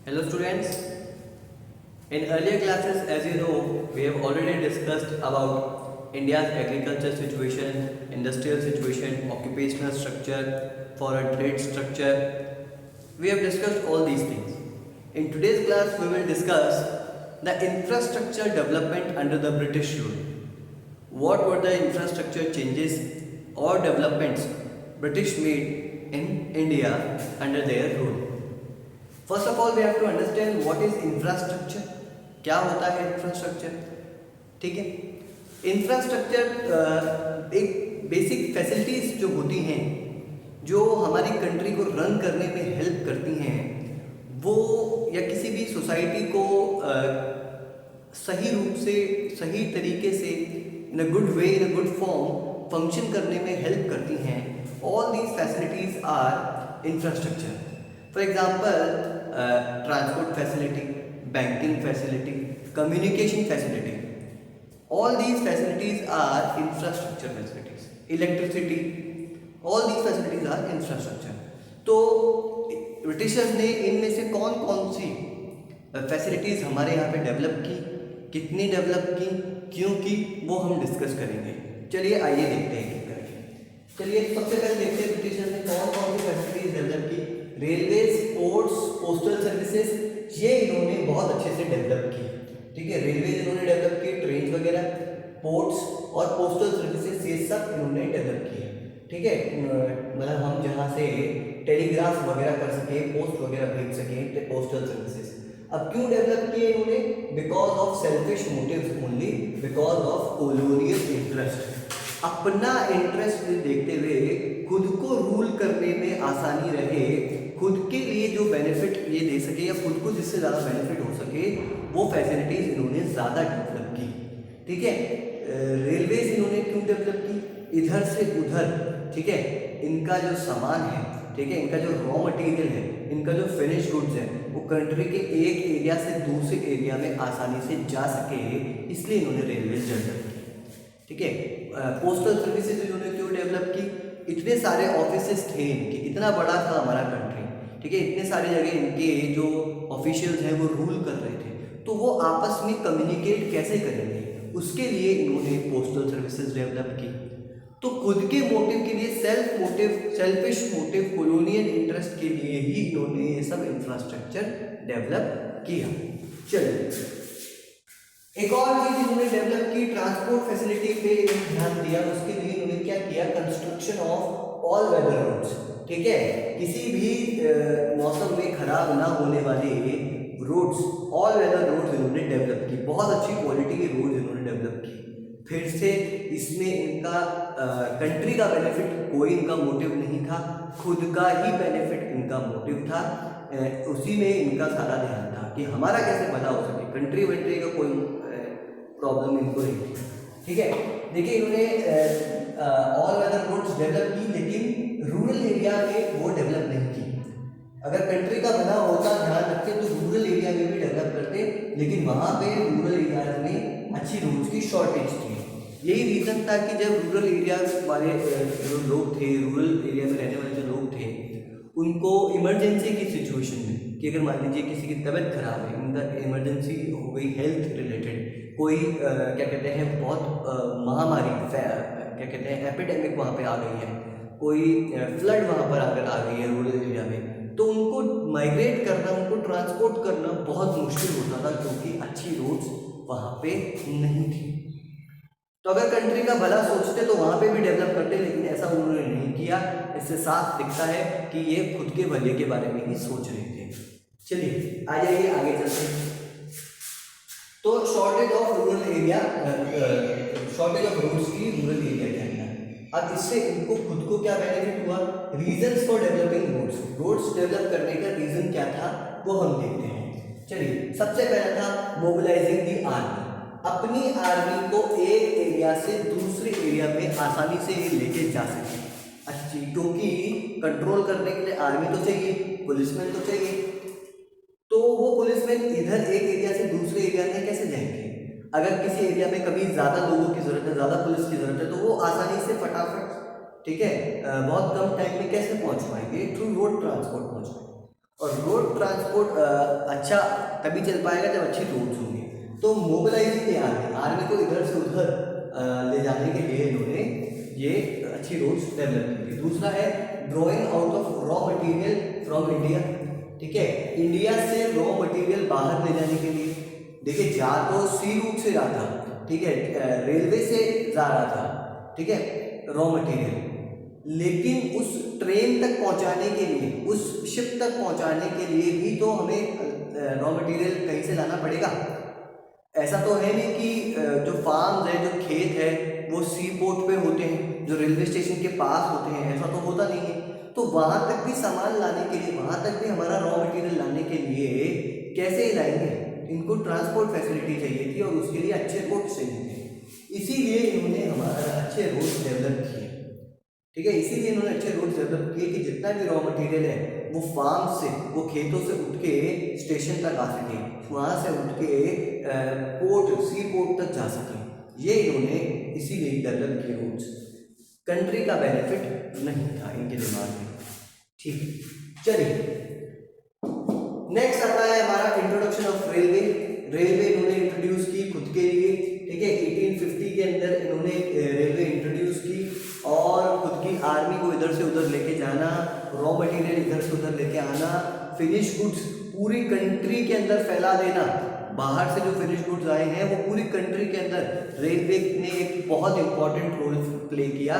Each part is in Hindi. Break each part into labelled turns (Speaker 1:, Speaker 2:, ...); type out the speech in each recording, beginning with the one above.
Speaker 1: Hello students. In earlier classes, as you know, we have already discussed about India's agriculture situation, industrial situation, occupational structure, foreign trade structure. We have discussed all these things. In today's class, we will discuss the infrastructure development under the British rule. What were the infrastructure changes or developments British made in India under their rule? First of all we have to understand what is infrastructure. क्या होता है इंफ्रास्ट्रक्चर? ठीक है, इंफ्रास्ट्रक्चर एक बेसिक फैसिलिटीज जो होती हैं जो हमारी कंट्री को रन करने में हेल्प करती हैं, वो या किसी भी सोसाइटी को सही रूप से, सही तरीके से, in a good way, in a good form function करने में हेल्प करती हैं. All these facilities are infrastructure. For example, transport facility, banking facility, communication facility. All these facilities are infrastructure facilities. Electricity, all these facilities are infrastructure. तो ब्रिटिशर्स ने इनमें से कौन कौन सी फैसिलिटीज़ हमारे यहाँ पे डेवलप की, कितनी डेवलप की, क्यों की, वो हम डिस्कस करेंगे. चलिए आइए देखते हैं एक करके. चलिए सबसे पहले देखते हैं ब्रिटिशर्स ने कौन कौन सी फैसिलिटीज़ डेवलप की. रेलवेज, पोर्ट्स, पोस्टल सर्विसेज, ये इन्होंने बहुत अच्छे से डेवलप की. ठीक है, रेलवेज इन्होंने डेवलप की, ट्रेन वगैरह, पोर्ट्स और पोस्टल सर्विसेज ये सब इन्होंने डेवलप किए. ठीक है, मतलब हम जहाँ से टेलीग्राफ वगैरह कर सके, पोस्ट वगैरह भेज सकें, पोस्टल सर्विसेज. अब क्यों डेवलप किए इन्होंने? Because of selfish motives only, because of colonial interest. अपना इंटरेस्ट देखते हुए, खुद को रूल करने में आसानी रहे, खुद के लिए जो बेनिफिट ये दे सके या खुद को जिससे ज़्यादा बेनिफिट हो सके, वो फैसिलिटीज़ इन्होंने ज़्यादा डेवलप की. ठीक है, रेलवेज इन्होंने क्यों डेवलप की? इधर से उधर, ठीक है, इनका जो सामान है, ठीक है, इनका जो रॉ मटेरियल है, इनका जो फिनिश गुड्स है, वो कंट्री के एक एरिया से दूसरे एरिया में आसानी से जा सके, इसलिए इन्होंने रेलवेज डेवलप की. ठीक है, पोस्टल सर्विसेज इन्होंने क्यों डेवलप की? इतने सारे ऑफिसेस थे इनके, इतना बड़ा था हमारा कंट्री. ठीक है, इतने सारी जगह इनके जो ऑफिशियल्स हैं वो रूल कर रहे थे, तो वो आपस में कम्युनिकेट कैसे करेंगे, उसके लिए इन्होंने पोस्टल सर्विसेज डेवलप की. तो खुद के मोटिव के लिए, self motive, selfish motive, colonial interest के लिए ही इन्होंने ये सब इंफ्रास्ट्रक्चर डेवलप किया. चलिए, एक और चीज इन्होंने डेवलप की, ट्रांसपोर्ट फैसिलिटी पे ध्यान दिया. उसके लिए इन्होंने क्या किया? Construction of all weather roads. ठीक है, किसी भी मौसम में खराब ना होने वाले रोड्स, ऑल वेदर रोड्स इन्होंने डेवलप की. बहुत अच्छी क्वालिटी के रोड्स इन्होंने डेवलप की. फिर से इसमें इनका कंट्री का बेनिफिट कोई इनका मोटिव नहीं था, खुद का ही बेनिफिट इनका मोटिव था. उसी में इनका सारा ध्यान था कि हमारा कैसे भला हो सके, कंट्री वेंट्री का कोई प्रॉब्लम इनको नहीं थी. ठीक है, देखिए इन्होंने ऑल वेदर रोड्स डेवलप की, लेकिन रूरल एरिया में वो डेवलप नहीं की. अगर कंट्री का भला होता, ध्यान रखते, तो रूरल एरिया में भी डेवलप करते, लेकिन वहाँ पे रूरल एरियाज में अच्छी रोड्स की शॉर्टेज थी. यही रीज़न था कि जब रूरल एरिया वाले जो लोग थे, रूरल एरिया में रहने वाले जो लोग थे, उनको इमरजेंसी की सिचुएशन में, कि अगर मान लीजिए किसी की तबीयत खराब है, उनका इमरजेंसी हो गई, हेल्थ रिलेटेड कोई क्या कहते हैं, बहुत महामारी, क्या कहते हैं, एपिडेमिक वहाँ पे आ गई है, कोई फ्लड वहाँ पर अगर आ गई है रूरल एरिया में, तो उनको माइग्रेट करना, उनको ट्रांसपोर्ट करना बहुत मुश्किल होता था, क्योंकि अच्छी रोड्स वहाँ पे नहीं थी. तो अगर कंट्री का भला सोचते तो वहाँ पे भी डेवलप करते, लेकिन ऐसा उन्होंने नहीं किया. इससे साफ दिखता है कि ये खुद के भले के बारे में ही सोच रहे थे. चलिए आ जाइए, आगे चलते हैं. तो shortage of rural area, shortage of roads की रूरल एरिया के अंदर. अब इससे इनको खुद को क्या बेनिफिट हुआ? Reasons for developing roads. Roads develop करने का रीजन क्या था, वो हम देखते हैं. चलिए, सबसे पहला था मोबिलाइजिंग दी आर्मी. अपनी आर्मी को एक एरिया से दूसरे एरिया में आसानी से लेके जा सके. अच्छी, क्योंकि कंट्रोल करने के लिए आर्मी तो चाहिए, पुलिसमैन तो चाहिए. तो वो पुलिसमैन इधर एक एरिया से दूसरे एरिया में कैसे जाएंगे? अगर किसी एरिया में कभी ज़्यादा लोगों की ज़रूरत है, ज़्यादा पुलिस की ज़रूरत है, तो वो आसानी से फटाफट, ठीक है, बहुत कम टाइम में कैसे पहुंच पाएंगे? थ्रू रोड ट्रांसपोर्ट पहुंच पाएंगे. और रोड ट्रांसपोर्ट अच्छा तभी चल पाएगा जब अच्छी रोड्स होंगी। तो मोबिलाइजिंग आर्मी को इधर से उधर ले जाने के लिए इन्होंने ये अच्छी रोड्स डेवलप की थी। दूसरा है drawing out of raw material from India. ठीक है, इंडिया से रॉ मटेरियल बाहर ले जाने के लिए, देखिए जा तो सी रूट से रहा था, ठीक है, रेलवे से जा रहा था, ठीक है, रॉ मटेरियल, लेकिन उस ट्रेन तक पहुंचाने के लिए, उस शिप तक पहुंचाने के लिए भी तो हमें रॉ मटेरियल कहीं से लाना पड़ेगा। ऐसा तो है नहीं कि जो फार्म्स है, जो खेत है, वो सी पोर्ट पे होते हैं, जो रेलवे स्टेशन के पास होते हैं, ऐसा तो होता नहीं है। तो वहां तक भी सामान लाने के लिए, वहां तक भी हमारा रॉ मटेरियल लाने के लिए कैसे लाएंगे? इनको ट्रांसपोर्ट फैसिलिटी चाहिए थी और उसके लिए अच्छे रोड चाहिए थे। इसीलिए इन्होंने हमारा अच्छे रोड डेवलप किए। ठीक है, इसीलिए इन्होंने अच्छे रोड डेवलप किए कि जितना भी रॉ मटेरियल है वो फार्म से, वो खेतों से उठ के स्टेशन तक आ सके, वहाँ से उठ के पोर्ट, सी पोर्ट तक जा सके। ये इन्होंने इसीलिए डेवलप किए रोड्स। कंट्री का बेनिफिट नहीं था इनके दिमाग में। ठीक है, चलिए नेक्स्ट आता है हमारा इंट्रोडक्शन ऑफ रेलवे। रेलवे इन्होंने इंट्रोड्यूस की खुद के लिए। ठीक है, 1850 के अंदर इन्होंने रेलवे इंट्रोड्यूस की और खुद की आर्मी को इधर से उधर लेके जाना, रॉ मटेरियल इधर से उधर लेके आना, फिनिश गुड्स पूरी कंट्री के अंदर फैला देना। बाहर से जो फिनिश गुड्स आए हैं वो पूरी कंट्री के अंदर रेलवे ने एक बहुत इंपॉर्टेंट रोल प्ले किया,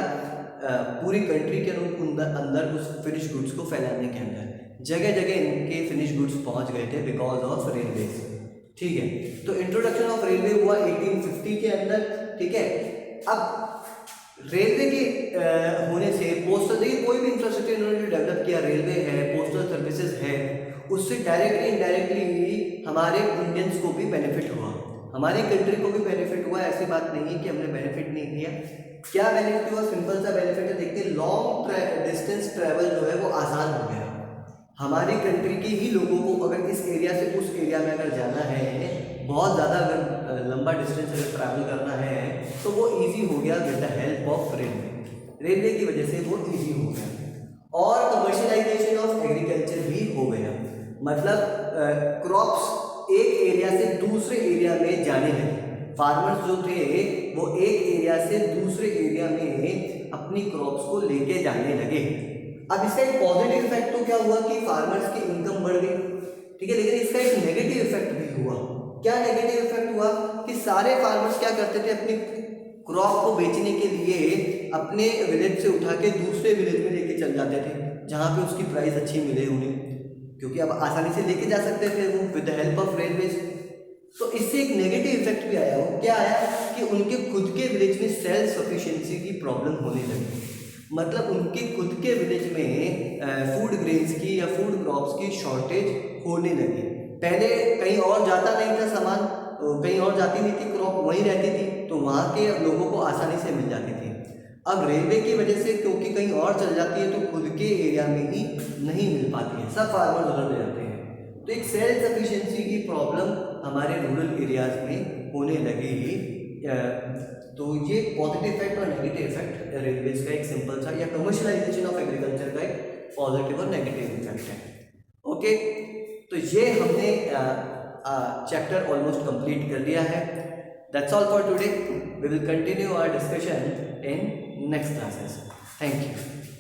Speaker 1: पूरी कंट्री के अंदर उस फिनिश गुड्स को फैलाने के अंदर। जगह जगह इनके फिनिश गुड्स पहुंच गए थे बिकॉज ऑफ रेलवे। ठीक है, तो इंट्रोडक्शन ऑफ रेलवे हुआ 1850 के अंदर। ठीक है, अब रेलवे के होने से पोस्टल, देखिए कोई भी इंफ्रास्ट्रक्चर इन्होंने डेवलप किया, रेलवे है, पोस्टल सर्विसेज है, उससे डायरेक्टली इनडायरेक्टली हमारे इंडियंस को भी बेनिफिट हुआ, हमारी कंट्री को भी बेनिफिट हुआ। ऐसी बात नहीं है कि हमने बेनिफिट नहीं किया। क्या बेनिफिट हुआ? सिंपल सा बेनिफिट है, देखिए लॉन्ग डिस्टेंस ट्रैवल जो है वो आसान हो गया। हमारी कंट्री के ही लोगों को अगर इस एरिया से उस एरिया में अगर जाना है, बहुत ज़्यादा अगर लंबा डिस्टेंस अगर ट्रैवल करना है तो वो इजी हो गया with the help of railway. Railway की वजह से वो इजी हो गया। और कमर्शियलाइजेशन ऑफ एग्रीकल्चर भी हो गया, मतलब क्रॉप्स एक एरिया से दूसरे एरिया में जाने लगे। फार्मर्स जो थे वो एक एरिया से दूसरे एरिया में अपनी क्रॉप्स को लेके जाने लगे। अब इसका एक पॉजिटिव इफेक्ट तो क्या हुआ कि फार्मर्स की इनकम बढ़ गई। ठीक है, लेकिन इसका एक नेगेटिव इफेक्ट भी हुआ। क्या नेगेटिव इफेक्ट हुआ कि सारे फार्मर्स क्या करते थे, अपनी क्रॉप को बेचने के लिए अपने विलेज से उठा के दूसरे विलेज में लेके चल जाते थे जहाँ पे उसकी प्राइस अच्छी मिले उन्हें, क्योंकि अब आसानी से लेके जा सकते थे वो with the help of railways. तो इससे एक नेगेटिव इफेक्ट भी आया। वो क्या आया कि उनके खुद के विलेज में सेल्फ सफिशिएंसी की प्रॉब्लम होने लगी, मतलब उनके खुद के विलेज में फूड ग्रेन्स की या फूड क्रॉप्स की शॉर्टेज होने लगी। पहले कहीं और जाता नहीं था सामान, कहीं और जाती नहीं थी क्रॉप, वहीं रहती थी तो वहाँ के लोगों को आसानी से मिल जाती थी। अब रेलवे की वजह से क्योंकि कहीं और चल जाती है तो खुद के एरिया में ही नहीं मिल पाती है, सब फार्मर्स उधर ले जाते हैं। तो एक सेल्फ सफिशिएंसी की प्रॉब्लम हमारे रूरल एरियाज में होने लगेगी। तो ये पॉजिटिव इफेक्ट और नेगेटिव इफेक्ट रेलवेज का एक सिंपल सा, या कमर्शियलाइजेशन ऑफ एग्रीकल्चर का एक पॉजिटिव और नेगेटिव इफेक्ट है। ओके, तो ये हमने चैप्टर ऑलमोस्ट कंप्लीट कर लिया है। That's all for today. We will continue our discussion in next classes. Thank you.